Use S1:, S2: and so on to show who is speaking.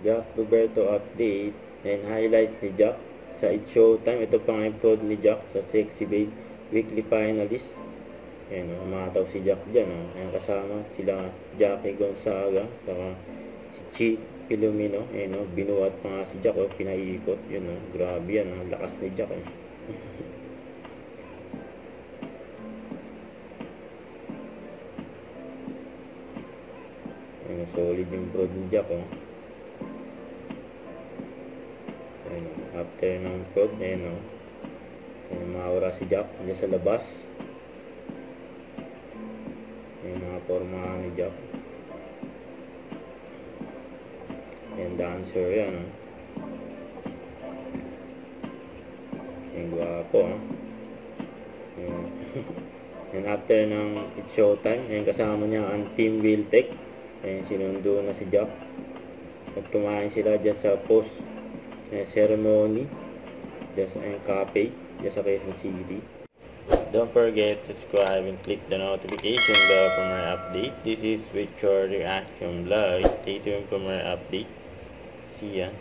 S1: Jack Roberto update. And highlights ni Jack sa It's Showtime. Ito pang upload ni Jack sa Sexy Babe weekly finalist. Ayan, umataw si Jack dyan. Ayan, kasama sila Jackie Gonzaga, saka si Chi Filomeno. Ayan, binuhat pa nga si Jack, pinaiikot. Yun, grabe yan, lakas ni Jack. Ayan, solid yung broad ni Jack. Ayan, after ng prod, ayan, maura si Jack dyan sa labas. Yung mga forma ni Jack. Ayan, dancer yan. Ayan, gwapo. And after ng It's Showtime, ayan, kasama niya ang Team Wiltec. Ayan, sinundo na si Jack. At kumain sila dyan sa post ceremony dyan sa cafe dyan sa Quezon City. Don't forget to subscribe and click the notification bell for more update. This is With Your Reaction Vlog. Stay tuned for more update. See ya.